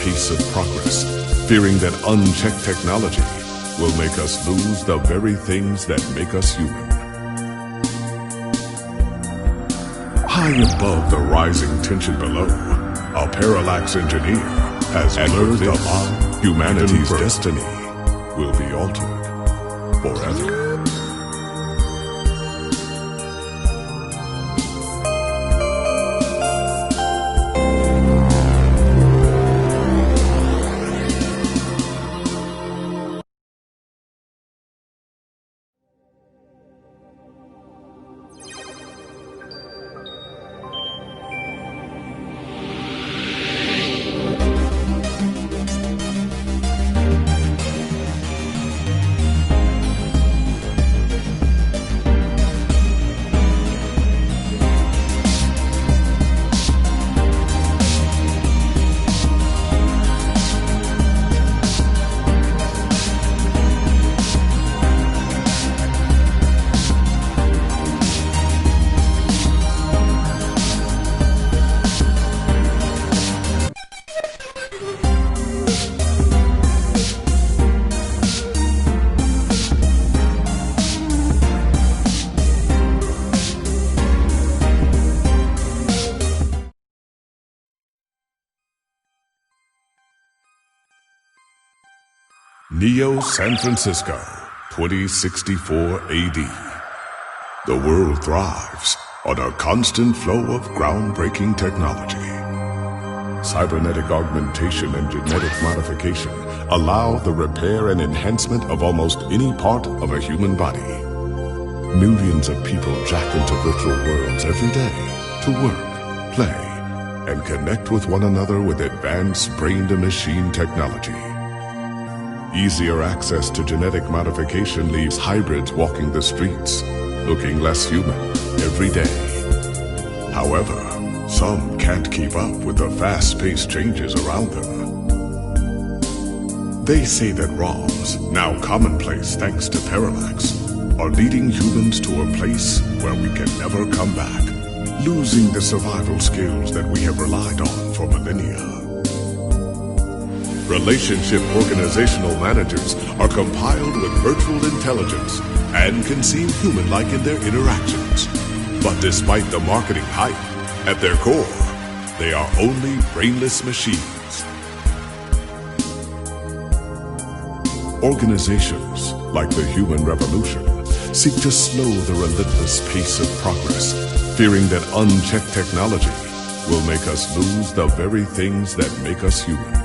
pace of progress, fearing that unchecked technology will make us lose the very things that make us human. High above the rising tension below, a parallax engineer has learned about humanity's destiny will be altered forever. Neo San Francisco, 2064 AD. The world thrives on a constant flow of groundbreaking technology. Cybernetic augmentation and genetic modification allow the repair and enhancement of almost any part of a human body. Millions of people jack into virtual worlds every day to work, play, and connect with one another with advanced brain-to-machine technology. Easier access to genetic modification leaves hybrids walking the streets, looking less human every day. However, some can't keep up with the fast-paced changes around them. They say that ROMs, now commonplace thanks to Parallax, are leading humans to a place where we can never come back, losing the survival skills that we have relied on for millennia. Relationship organizational managers are compiled with virtual intelligence and can seem human-like in their interactions. But despite the marketing hype, at their core, they are only brainless machines. Organizations, like the Human Revolution, seek to slow the relentless pace of progress, fearing that unchecked technology will make us lose the very things that make us human.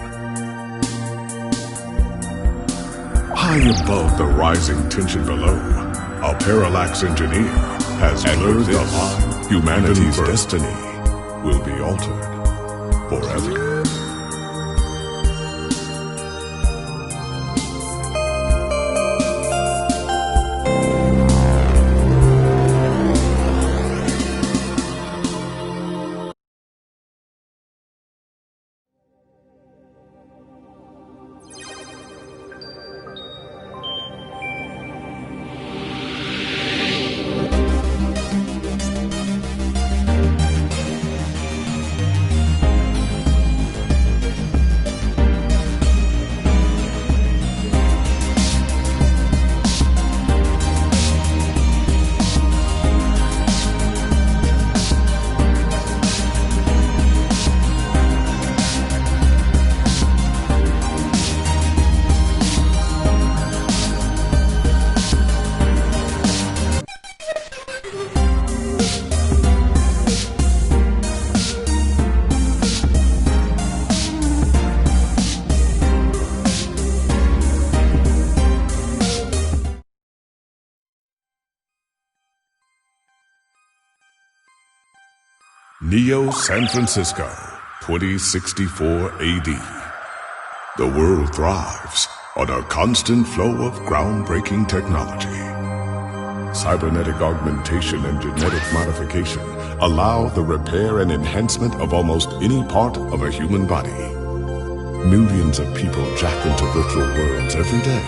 High above the rising tension below, a parallax engineer has learned that humanity's destiny will be altered forever. Neo San Francisco, 2064 AD. The world thrives on a constant flow of groundbreaking technology. Cybernetic augmentation and genetic modification allow the repair and enhancement of almost any part of a human body. Millions of people jack into virtual worlds every day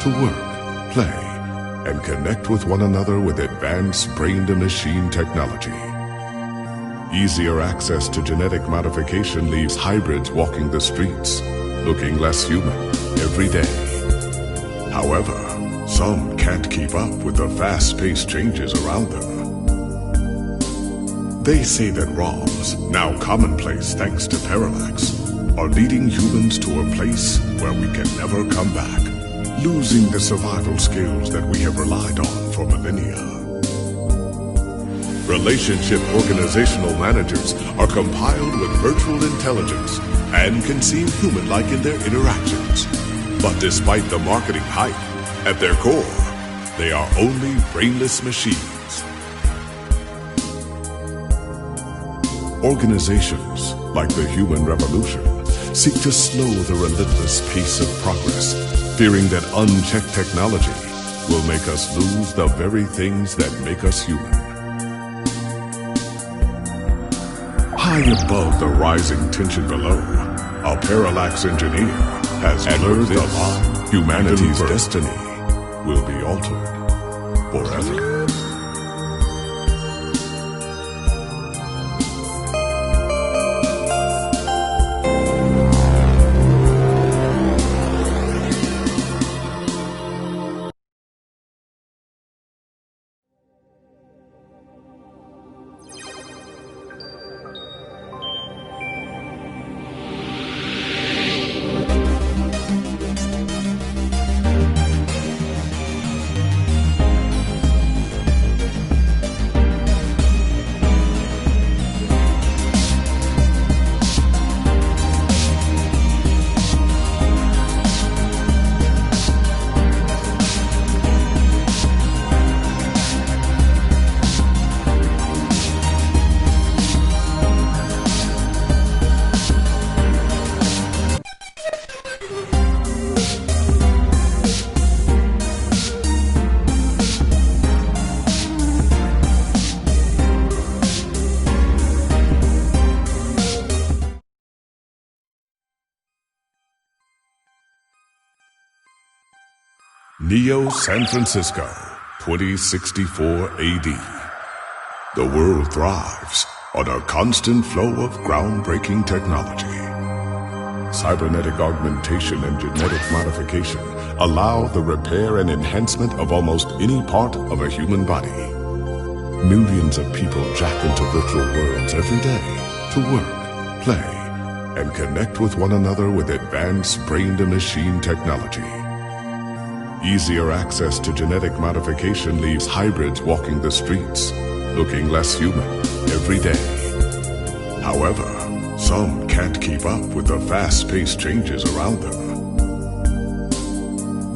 to work, play, and connect with one another with advanced brain-to-machine technology. Easier access to genetic modification leaves hybrids walking the streets, looking less human every day. However, some can't keep up with the fast-paced changes around them. They say that ROMs, now commonplace thanks to Parallax, are leading humans to a place where we can never come back, losing the survival skills that we have relied on for millennia. Relationship organizational managers are compiled with virtual intelligence and can seem human-like in their interactions. But despite the marketing hype, at their core, they are only brainless machines. Organizations, like the Human Revolution, seek to slow the relentless pace of progress, fearing that unchecked technology will make us lose the very things that make us human. High above the rising tension below, a Parallax engineer has learned that humanity's destiny will be altered forever. Neo San Francisco, 2064 AD. The world thrives on a constant flow of groundbreaking technology. Cybernetic augmentation and genetic modification allow the repair and enhancement of almost any part of a human body. Millions of people jack into virtual worlds every day to work, play, and connect with one another with advanced brain-to-machine technology. Easier access to genetic modification leaves hybrids walking the streets, looking less human every day. However, some can't keep up with the fast-paced changes around them.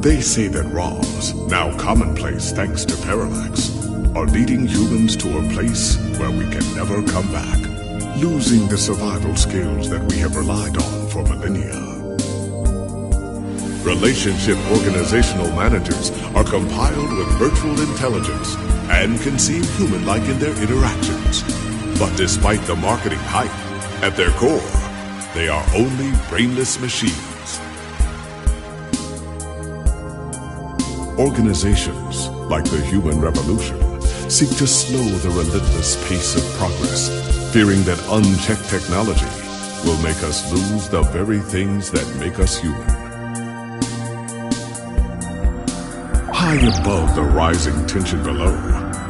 They say that ROMs, now commonplace thanks to Parallax, are leading humans to a place where we can never come back, losing the survival skills that we have relied on for millennia. Relationship organizational managers are compiled with virtual intelligence and can seem human-like in their interactions. But despite the marketing hype, at their core, they are only brainless machines. Organizations, like the Human Revolution, seek to slow the relentless pace of progress, fearing that unchecked technology will make us lose the very things that make us human. High above the rising tension below,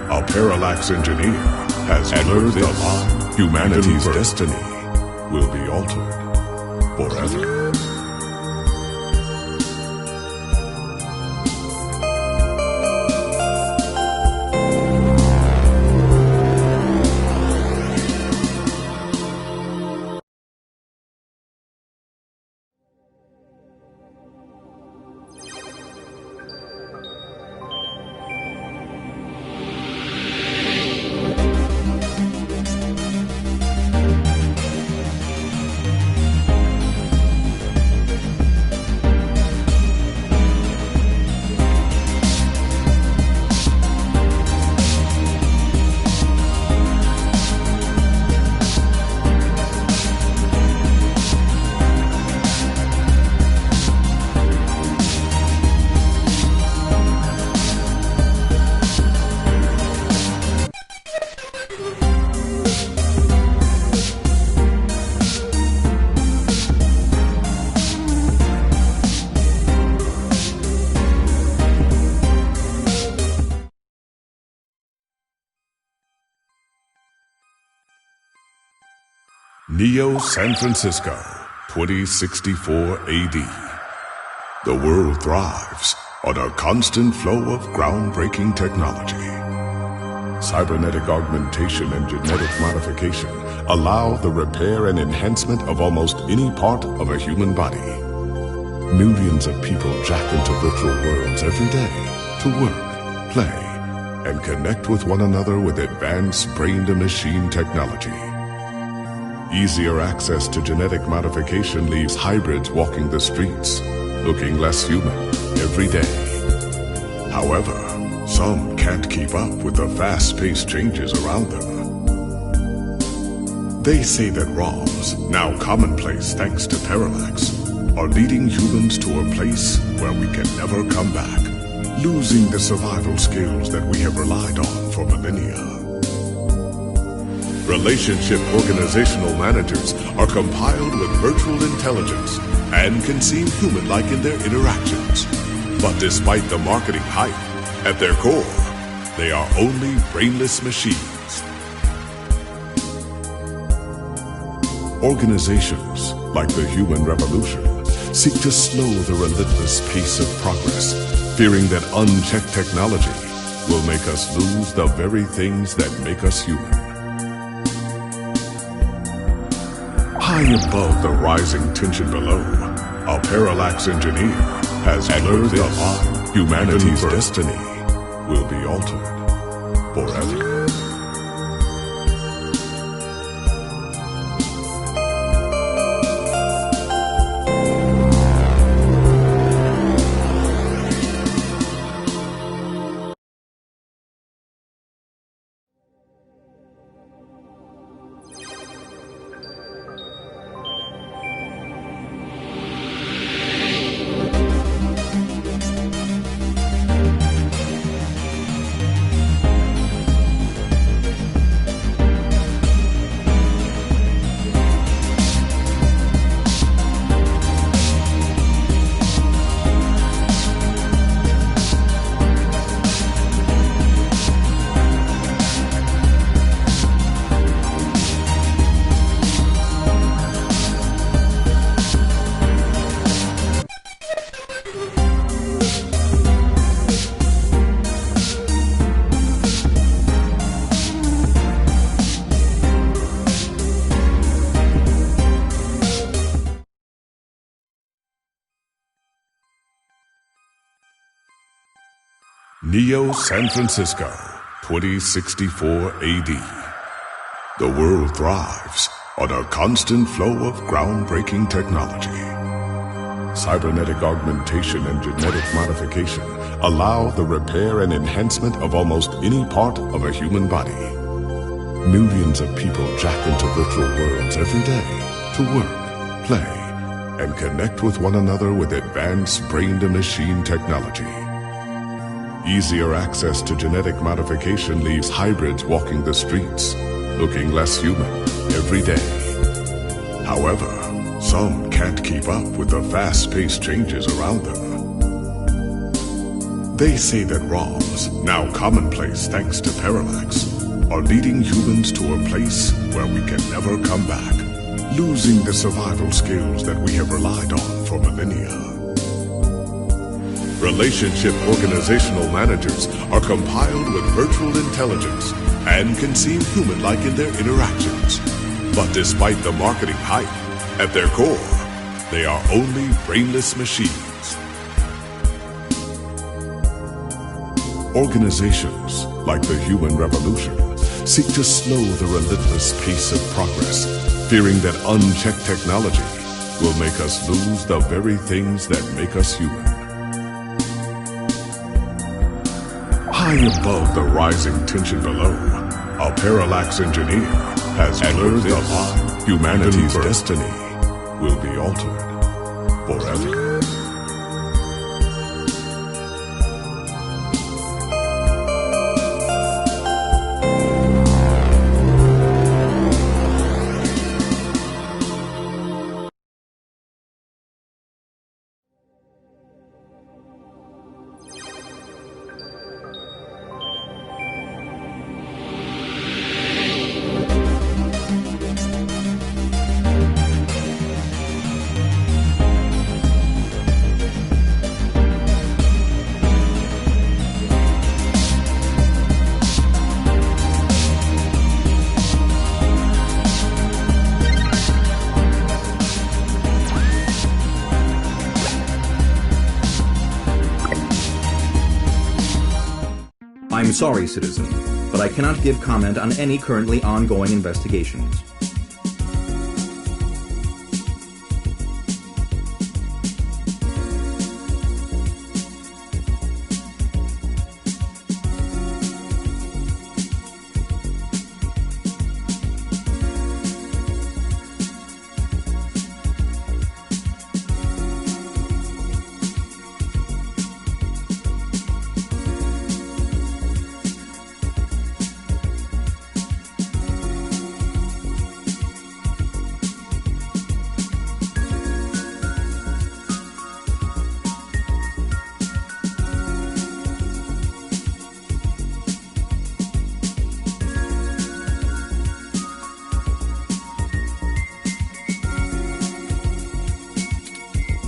a Parallax engineer has learned that humanity's destiny will be altered forever. Neo San Francisco, 2064 AD. The world thrives on a constant flow of groundbreaking technology. Cybernetic augmentation and genetic modification allow the repair and enhancement of almost any part of a human body. Millions of people jack into virtual worlds every day to work, play, and connect with one another with advanced brain-to-machine technology. Easier access to genetic modification leaves hybrids walking the streets, looking less human every day. However, some can't keep up with the fast-paced changes around them. They say that ROMs, now commonplace thanks to Parallax, are leading humans to a place where we can never come back, losing the survival skills that we have relied on for millennia. Relationship organizational managers are compiled with virtual intelligence and can seem human-like in their interactions. But despite the marketing hype, at their core, they are only brainless machines. Organizations, like the Human Revolution, seek to slow the relentless pace of progress, fearing that unchecked technology will make us lose the very things that make us human. High above the rising tension below, a Parallax engineer has learned that humanity's destiny will be altered forever. Neo San Francisco, 2064 AD. The world thrives on a constant flow of groundbreaking technology. Cybernetic augmentation and genetic modification allow the repair and enhancement of almost any part of a human body. Millions of people jack into virtual worlds every day to work, play, and connect with one another with advanced brain-to-machine technology. Easier access to genetic modification leaves hybrids walking the streets, looking less human every day. However, some can't keep up with the fast-paced changes around them. They say that ROMs, now commonplace thanks to Parallax, are leading humans to a place where we can never come back, losing the survival skills that we have relied on for millennia. Relationship organizational managers are compiled with virtual intelligence and can seem human-like in their interactions. But despite the marketing hype, at their core, they are only brainless machines. Organizations, like the Human Revolution, seek to slow the relentless pace of progress, fearing that unchecked technology will make us lose the very things that make us human. High above the rising tension below, a Parallax engineer has learned that humanity's destiny will be altered forever. I'm sorry, citizen, but I cannot give comment on any currently ongoing investigations.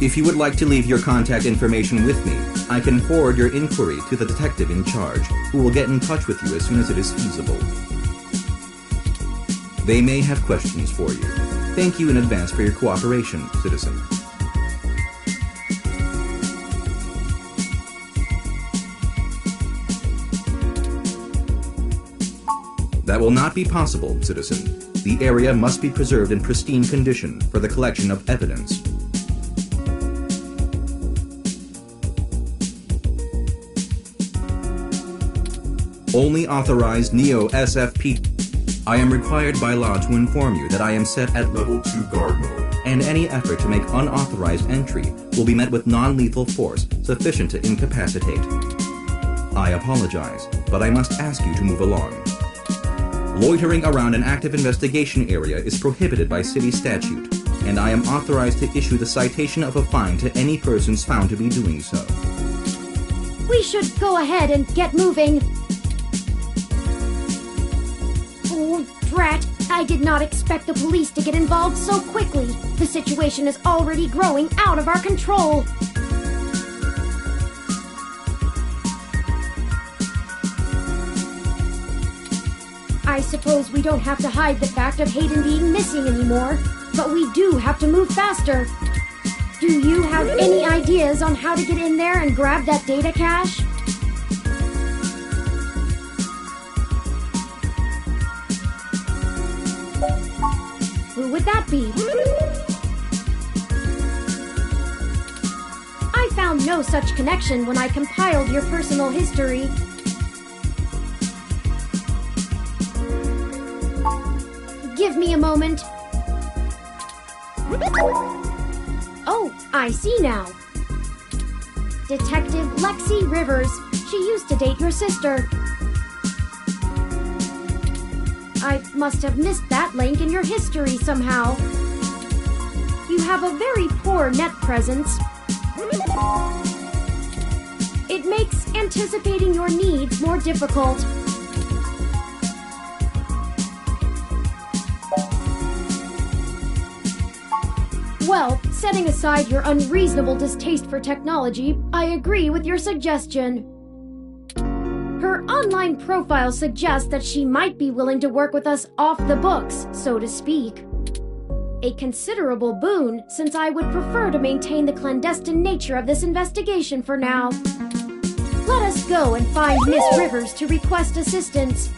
If you would like to leave your contact information with me, I can forward your inquiry to the detective in charge, who will get in touch with you as soon as it is feasible. They may have questions for you. Thank you in advance for your cooperation, citizen. That will not be possible, citizen. The area must be preserved in pristine condition for the collection of evidence. Only authorized Neo-SFP. I am required by law to inform you that I am set at Level 2 Guard Mode, and any effort to make unauthorized entry will be met with non-lethal force sufficient to incapacitate. I apologize, but I must ask you to move along. Loitering around an active investigation area is prohibited by city statute, and I am authorized to issue the citation of a fine to any persons found to be doing so. We should go ahead and get moving. Oh, drat. I did not expect the police to get involved so quickly. The situation is already growing out of our control. I suppose we don't have to hide the fact of Hayden being missing anymore, but we do have to move faster. Do you have any ideas on how to get in there and grab that data cache? Who would that be? I found no such connection when I compiled your personal history. Give me a moment. Oh, I see now. Detective Lexi Rivers. She used to date your sister. I must have missed that link in your history somehow. You have a very poor net presence. It makes anticipating your needs more difficult. Well, setting aside your unreasonable distaste for technology, I agree with your suggestion. Her online profile suggests that she might be willing to work with us off the books, so to speak. A considerable boon, since I would prefer to maintain the clandestine nature of this investigation for now. Let us go and find Miss Rivers to request assistance.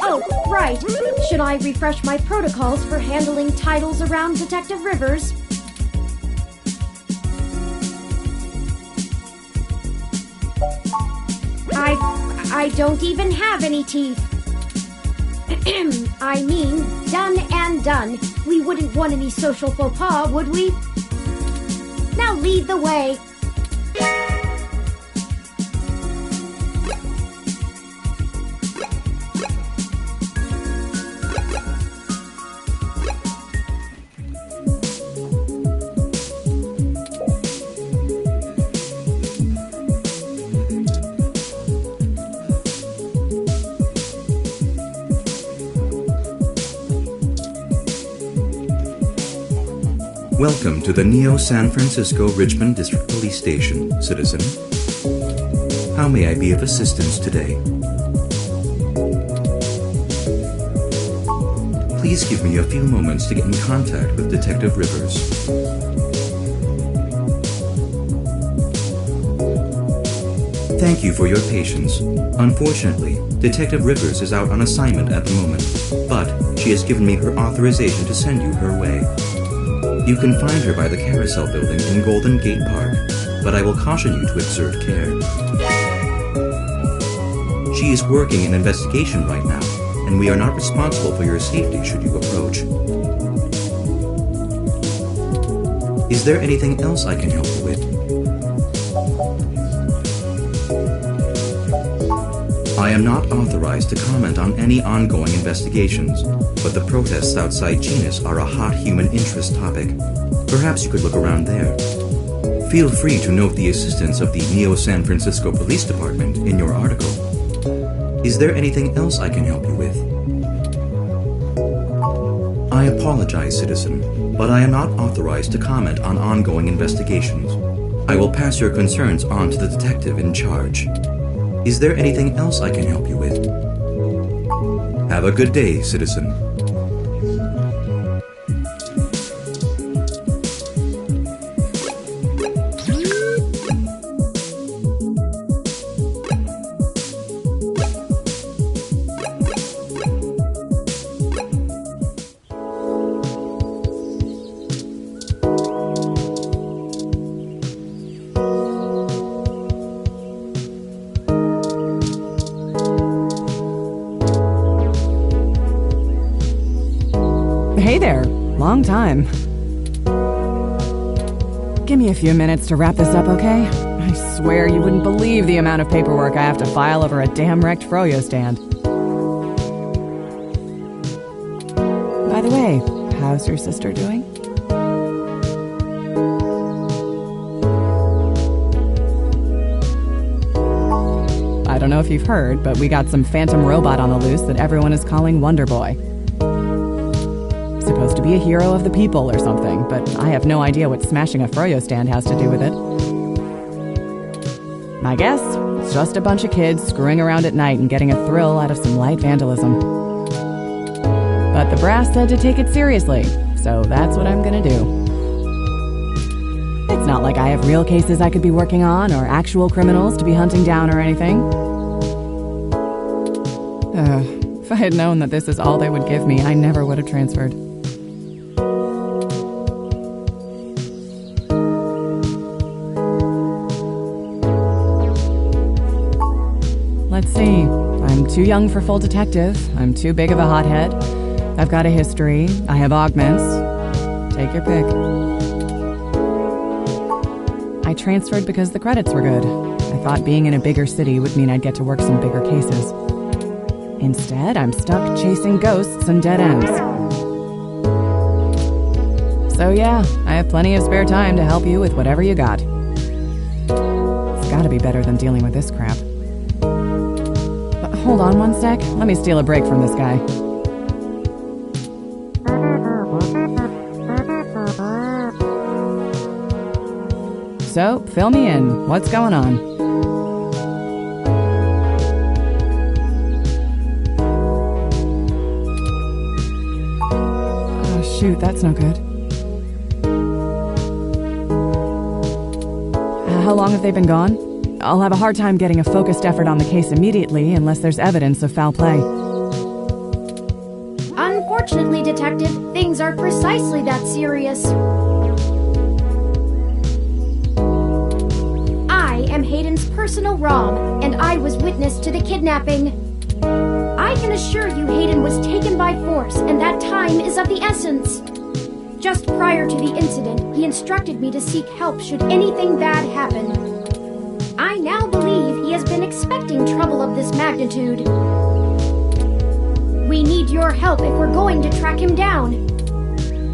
Oh, right. Should I refresh my protocols for handling titles around Detective Rivers? I don't even have any teeth. I mean, done and done. We wouldn't want any social faux pas, would we? Now lead the way. Welcome to the Neo San Francisco Richmond District Police Station, citizen. How may I be of assistance today? Please give me a few moments to get in contact with Detective Rivers. Thank you for your patience. Unfortunately, Detective Rivers is out on assignment at the moment, but she has given me her authorization to send you her way. You can find her by the Carousel Building in Golden Gate Park, but I will caution you to exert care. She is working an investigation right now, and we are not responsible for your safety should you approach. Is there anything else I can help you with? I am not authorized to comment on any ongoing investigations, but the protests outside Genus are a hot human interest topic. Perhaps you could look around there. Feel free to note the assistance of the Neo San Francisco Police Department in your article. Is there anything else I can help you with? I apologize, citizen, but I am not authorized to comment on ongoing investigations. I will pass your concerns on to the detective in charge. Is there anything else I can help you with? Have a good day, citizen. Hey there. Long time. Give me a few minutes to wrap this up, okay? I swear you wouldn't believe the amount of paperwork I have to file over a damn wrecked Froyo stand. By the way, how's your sister doing? I don't know if you've heard, but we got some phantom robot on the loose that everyone is calling Wonder Boy. Supposed to be a hero of the people or something, but I have no idea what smashing a Froyo stand has to do with it. My guess? It's just a bunch of kids screwing around at night and getting a thrill out of some light vandalism. But the brass said to take it seriously, so that's what I'm gonna do. It's not like I have real cases I could be working on or actual criminals to be hunting down or anything. If I had known that this is all they would give me, I never would have transferred. Let's see. I'm too young for full detective. I'm too big of a hothead. I've got a history. I have augments. Take your pick. I transferred because the credits were good. I thought being in a bigger city would mean I'd get to work some bigger cases. Instead, I'm stuck chasing ghosts and dead ends. So yeah, I have plenty of spare time to help you with whatever you got. It's gotta be better than dealing with this crap. But hold on one sec. Let me steal a break from this guy. So, fill me in. What's going on? Oh, shoot, that's no good. How long have they been gone? I'll have a hard time getting a focused effort on the case immediately unless there's evidence of foul play. Unfortunately, Detective, things are precisely that serious. I am Hayden's personal Rob, and I was witness to the kidnapping. I can assure you Hayden was taken by force, and that time is of the essence. Just prior to the incident, he instructed me to seek help should anything bad happen. I now believe he has been expecting trouble of this magnitude. We need your help if we're going to track him down.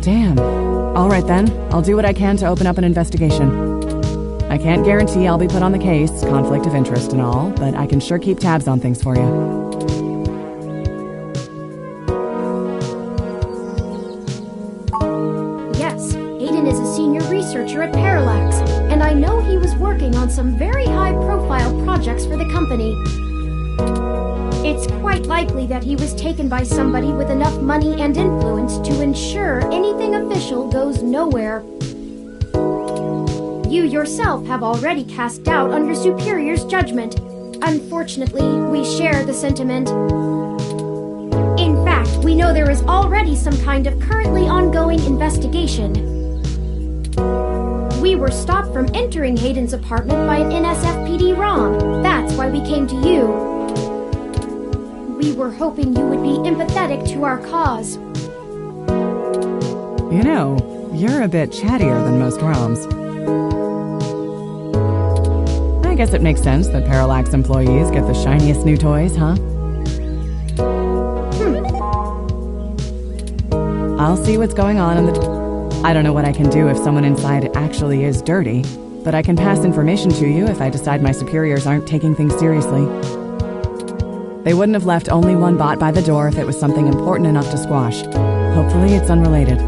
Damn. All right then, I'll do what I can to open up an investigation. I can't guarantee I'll be put on the case, conflict of interest and all, but I can sure keep tabs on things for you. Yes, Hayden is a senior researcher at Parallax, and I know he was working on some very high-profile projects for the company. It's quite likely that he was taken by somebody with enough money and influence to ensure anything official goes nowhere. You yourself have already cast doubt on your superior's judgment. Unfortunately, we share the sentiment. In fact, we know there is already some kind of currently ongoing investigation. We were stopped from entering Hayden's apartment by an NSFPD ROM. That's why we came to you. We were hoping you would be empathetic to our cause. You know, you're a bit chattier than most ROMs. I guess it makes sense that Parallax employees get the shiniest new toys, huh? I'll see what's going on in the... I don't know what I can do if someone inside actually is dirty, but I can pass information to you if I decide my superiors aren't taking things seriously. They wouldn't have left only one bot by the door if it was something important enough to squash. Hopefully it's unrelated.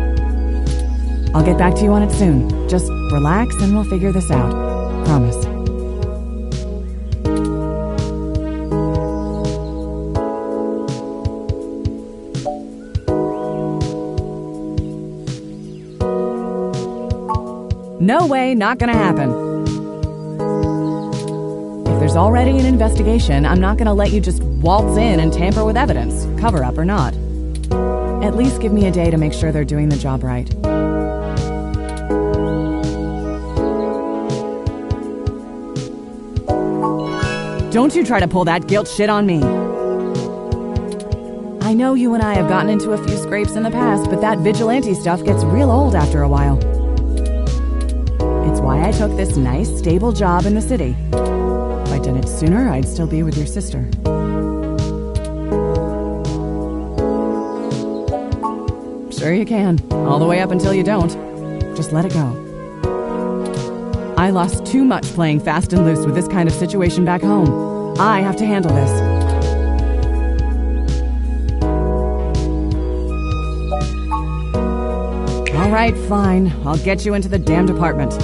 I'll get back to you on it soon. Just relax and we'll figure this out. Promise. No way, not gonna happen. If there's already an investigation, I'm not gonna let you just waltz in and tamper with evidence, cover up or not. At least give me a day to make sure they're doing the job right. Don't you try to pull that guilt shit on me. I know you and I have gotten into a few scrapes in the past, but that vigilante stuff gets real old after a while. It's why I took this nice, stable job in the city. If I'd done it sooner, I'd still be with your sister. Sure you can. All the way up until you don't. Just let it go. I lost too much playing fast and loose with this kind of situation back home. I have to handle this. All right, fine. I'll get you into the damned apartment.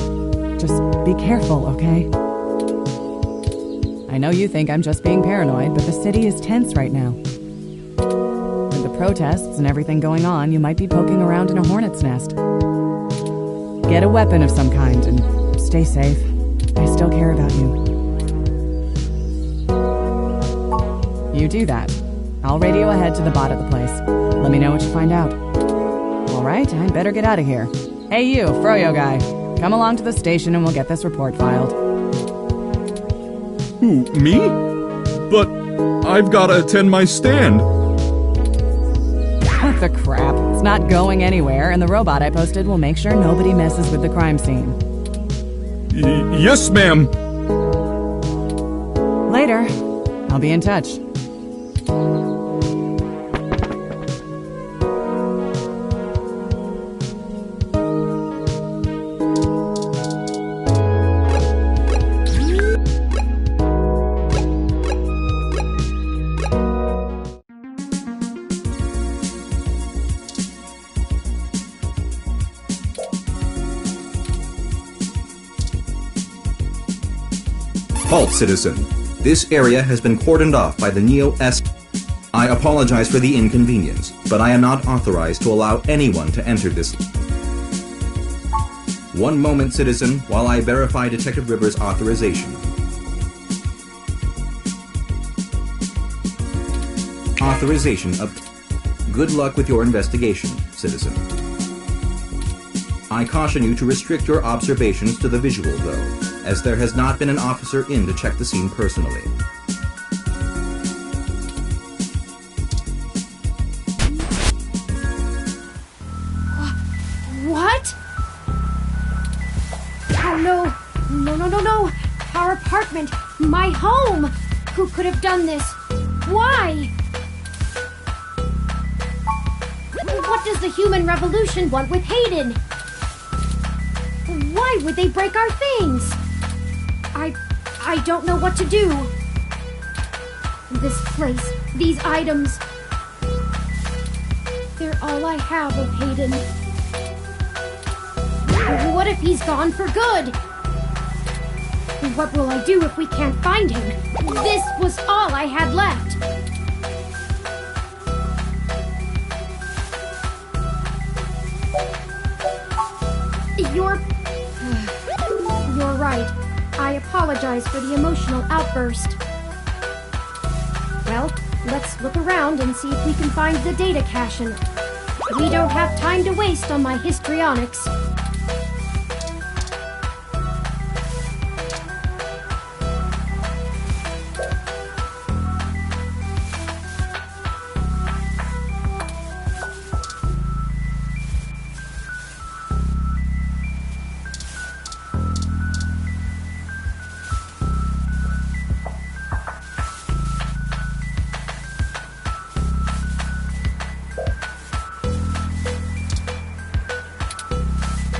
Just be careful, okay? I know you think I'm just being paranoid, but the city is tense right now. With the protests and everything going on, you might be poking around in a hornet's nest. Get a weapon of some kind and stay safe. I still care about you. You do that. I'll radio ahead to the bot at the place. Let me know what you find out. All right, I better get out of here. Hey you, Froyo guy. Come along to the station and we'll get this report filed. Who, me? But I've got to attend my stand. What the crap? It's not going anywhere, and the robot I posted will make sure nobody messes with the crime scene. Yes, ma'am. Later. I'll be in touch. Halt, citizen. This area has been cordoned off by the Neo-S. I apologize for the inconvenience, but I am not authorized to allow anyone to enter this. One moment, citizen, while I verify Detective Rivers' authorization. Authorization of... Good luck with your investigation, citizen. I caution you to restrict your observations to the visual, though, as there has not been an officer in to check the scene personally. What? Oh no! No! Our apartment! My home! Who could have done this? Why? What does the human revolution want with Hayden? Why would they break our things? I don't know what to do. This place, these items, they're all I have of Hayden. What if he's gone for good? What will I do if we can't find him? This was all I had left. You're right. I apologize for the emotional outburst. Well, let's look around and see if we can find the data cache. We don't have time to waste on my histrionics.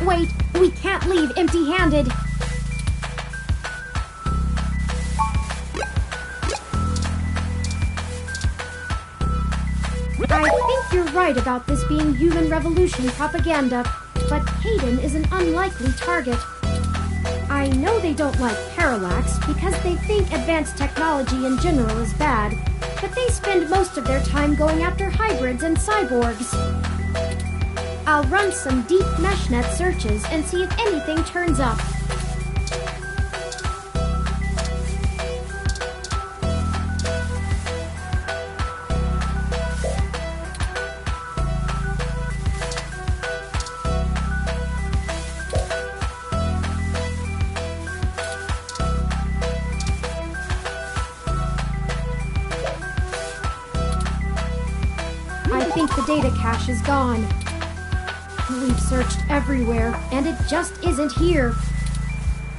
Wait, we can't leave empty-handed. I think you're right about this being human revolution propaganda, but Hayden is an unlikely target. I know they don't like Parallax because they think advanced technology in general is bad, but they spend most of their time going after hybrids and cyborgs. I'll run some deep meshnet searches and see if anything turns up. I think the data cache is gone. We've searched everywhere, and it just isn't here.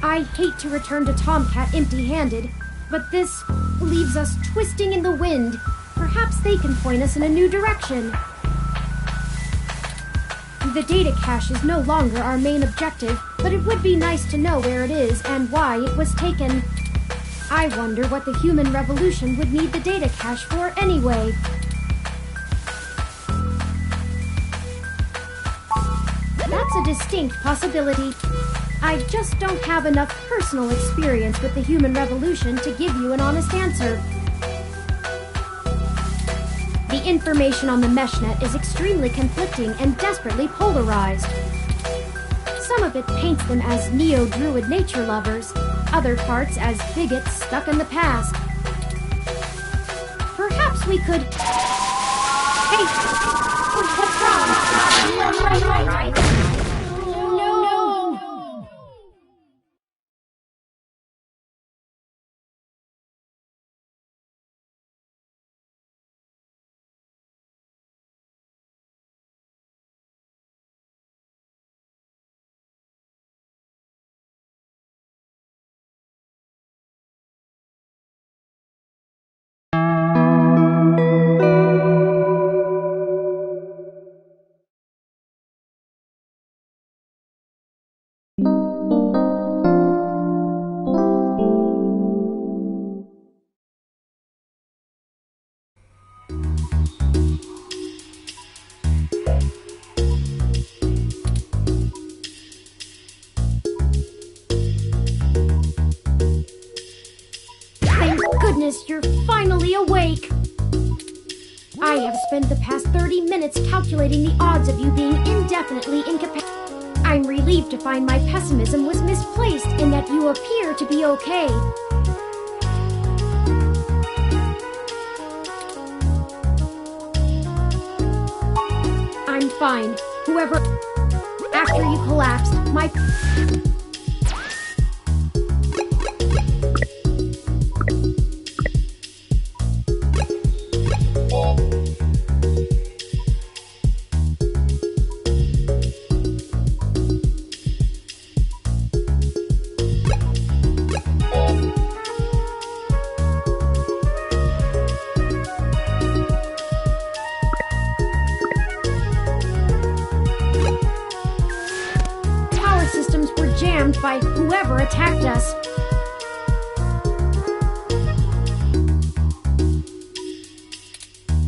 I hate to return to Tomcat empty-handed, but this leaves us twisting in the wind. Perhaps they can point us in a new direction. The data cache is no longer our main objective, but it would be nice to know where it is and why it was taken. I wonder what the human revolution would need the data cache for anyway. That's a distinct possibility. I just don't have enough personal experience with the human revolution to give you an honest answer. The information on the meshnet is extremely conflicting and desperately polarized. Some of it paints them as neo-druid nature lovers, other parts as bigots stuck in the past. Perhaps we could... Hey! What's wrong? You're finally awake! I have spent the past 30 minutes calculating the odds of you being indefinitely incapacitated. I'm relieved to find my pessimism was misplaced and that you appear to be okay. I'm fine. Whoever... After you collapsed, my... by whoever attacked us.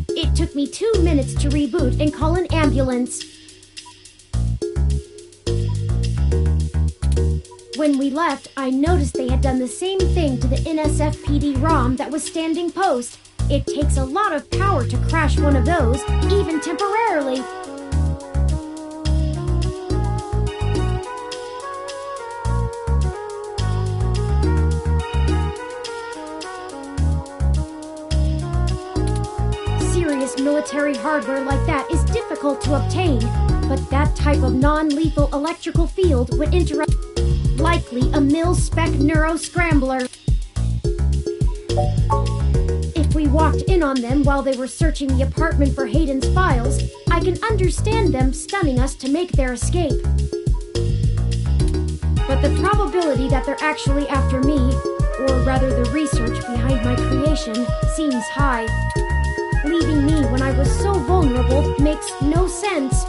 It took me 2 minutes to reboot and call an ambulance. When we left, I noticed they had done the same thing to the NSFPD ROM that was standing post. It takes a lot of power to crash one of those, even temporarily. military hardware like that is difficult to obtain, but that type of non-lethal electrical field would interrupt likely a mil-spec neuro-scrambler. If we walked in on them while they were searching the apartment for Hayden's files, I can understand them stunning us to make their escape. But the probability that they're actually after me, or rather the research behind my creation, seems high. Leaving me when I was so vulnerable makes no sense.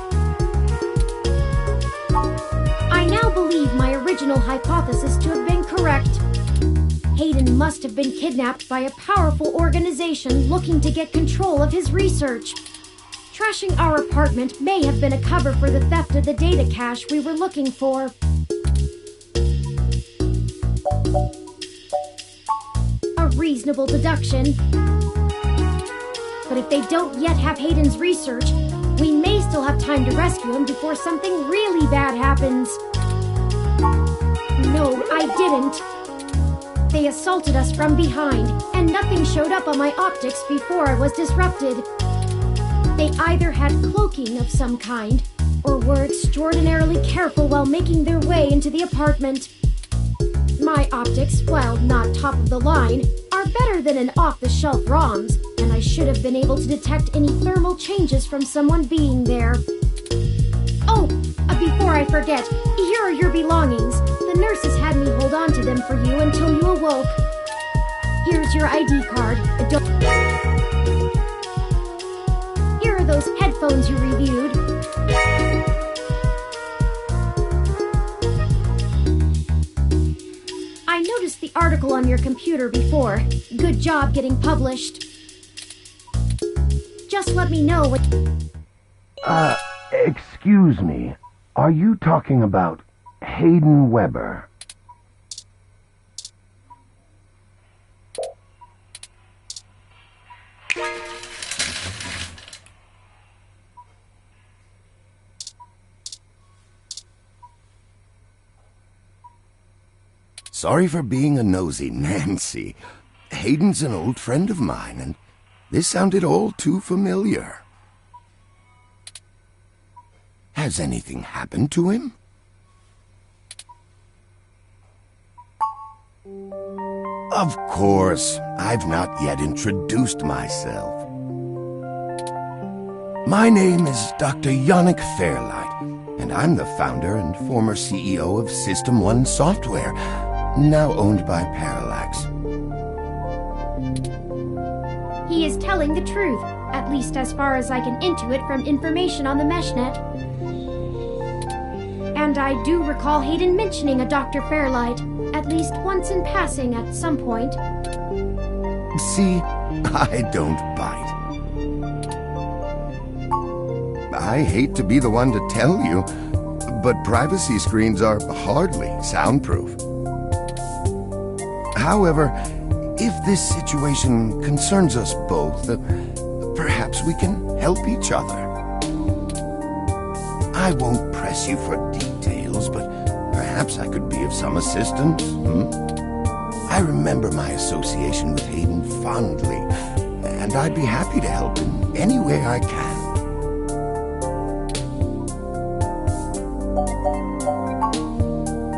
I now believe my original hypothesis to have been correct. Hayden must have been kidnapped by a powerful organization looking to get control of his research. Trashing our apartment may have been a cover for the theft of the data cache we were looking for. A reasonable deduction. But if they don't yet have Hayden's research, we may still have time to rescue him before something really bad happens. No, I didn't. They assaulted us from behind, and nothing showed up on my optics before I was disrupted. They either had cloaking of some kind, or were extraordinarily careful while making their way into the apartment. My optics, while not top of the line, are better than an off-the-shelf ROM's, and I should have been able to detect any thermal changes from someone being there. Oh, before I forget, here are your belongings. The nurses had me hold on to them for you until you awoke. Here's your ID card. Here are those headphones you reviewed. I noticed the article on your computer before. Good job getting published. Just let me know what... Excuse me. Are you talking about Hayden Weber? Sorry for being a nosy, Nancy. Hayden's an old friend of mine, and this sounded all too familiar. Has anything happened to him? Of course, I've not yet introduced myself. My name is Dr. Yannick Fairlight, and I'm the founder and former CEO of System 1 Software, now owned by Parallax. He is telling the truth, at least as far as I can intuit from information on the meshnet. And I do recall Hayden mentioning a Dr. Fairlight, at least once in passing at some point. See, I don't bite. I hate to be the one to tell you, but privacy screens are hardly soundproof. However, if this situation concerns us both, perhaps we can help each other. I won't press you for details, but perhaps I could be of some assistance. I remember my association with Hayden fondly, and I'd be happy to help in any way I can.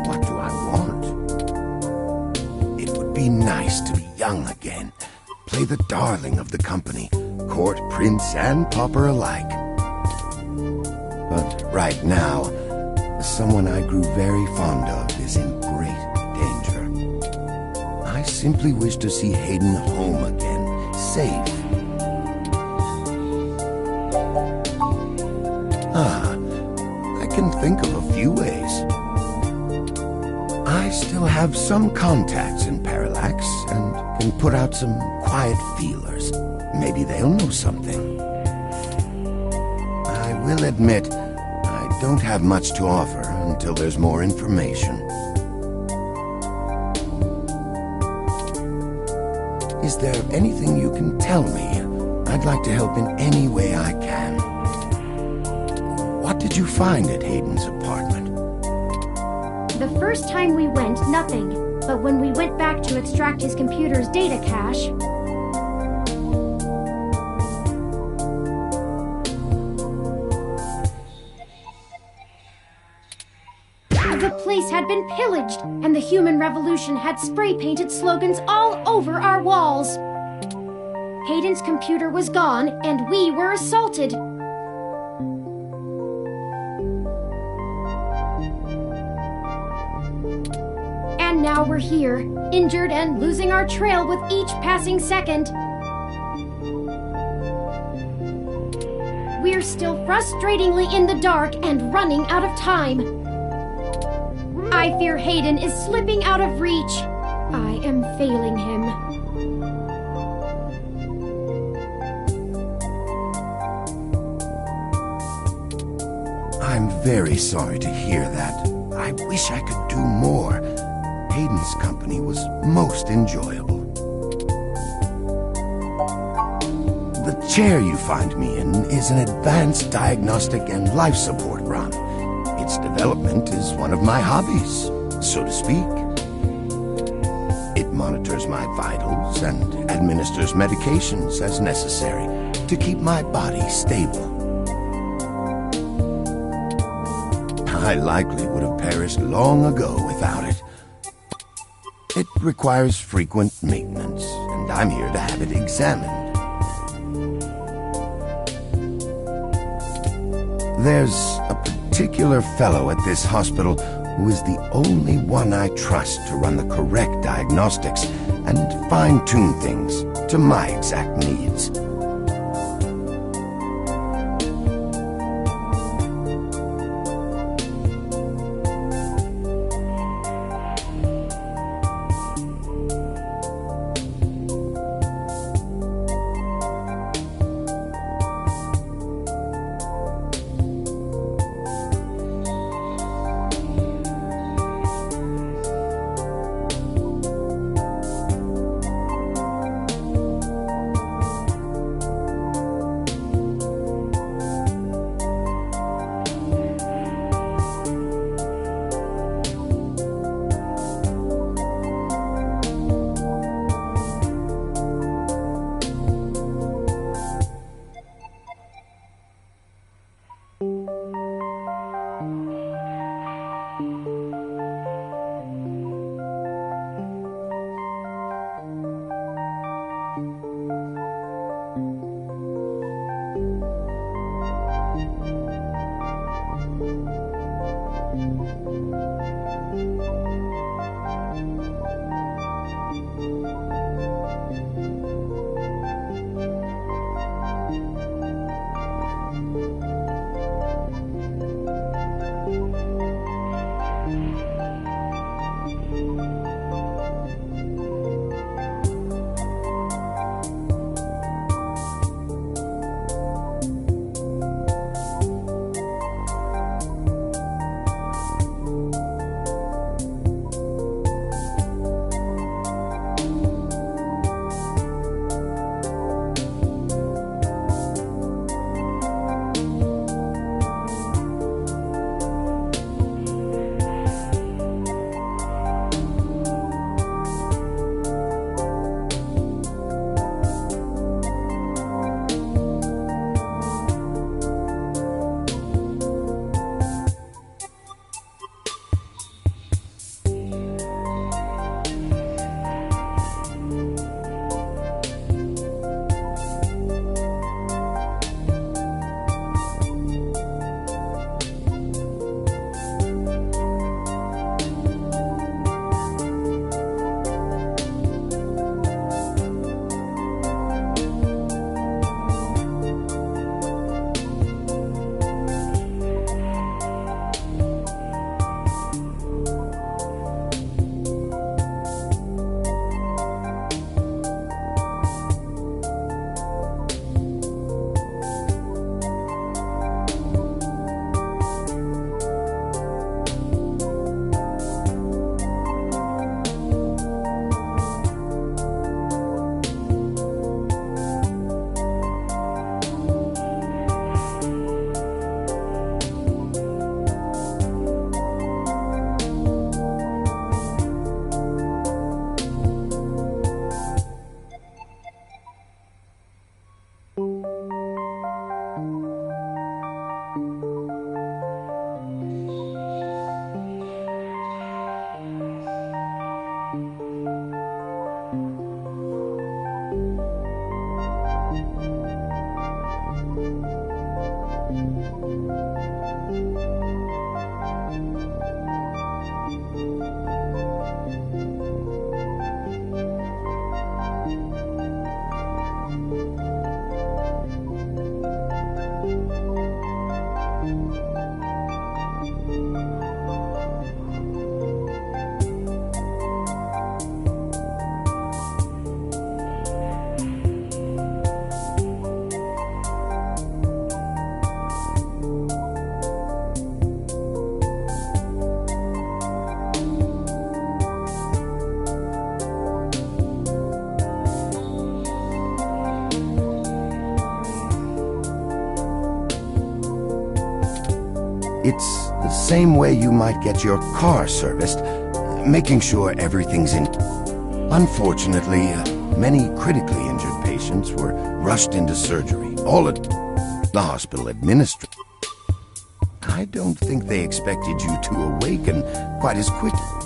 What do I want? It would be nice to be young again, play the darling of the company, court prince and pauper alike. But right now, someone I grew very fond of is in great danger. I simply wish to see Hayden home again, safe. I can think of a few ways. I still have some contacts in Parallax and can put out some quiet feelers. Maybe they'll know something. I will admit, I don't have much to offer until there's more information. Is there anything you can tell me? I'd like to help in any way I can. What did you find at Hayden's apartment? The first time we went, nothing. But when we went back to extract his computer's data cache... place had been pillaged, and the human revolution had spray-painted slogans all over our walls. Hayden's computer was gone, and we were assaulted. And now we're here, injured and losing our trail with each passing second. We're still frustratingly in the dark and running out of time. I fear Hayden is slipping out of reach. I am failing him. I'm very sorry to hear that. I wish I could do more. Hayden's company was most enjoyable. The chair you find me in is an advanced diagnostic and life support run. Its development is one of my hobbies, so to speak. It monitors my vitals and administers medications as necessary to keep my body stable. I likely would have perished long ago without it. It requires frequent maintenance, and I'm here to have it examined. There's a particular fellow at this hospital who is the only one I trust to run the correct diagnostics and fine-tune things to my exact needs. It's the same way you might get your car serviced, making sure everything's in. Unfortunately, many critically injured patients were rushed into surgery, all at the hospital administration. I don't think they expected you to awaken quite as quickly.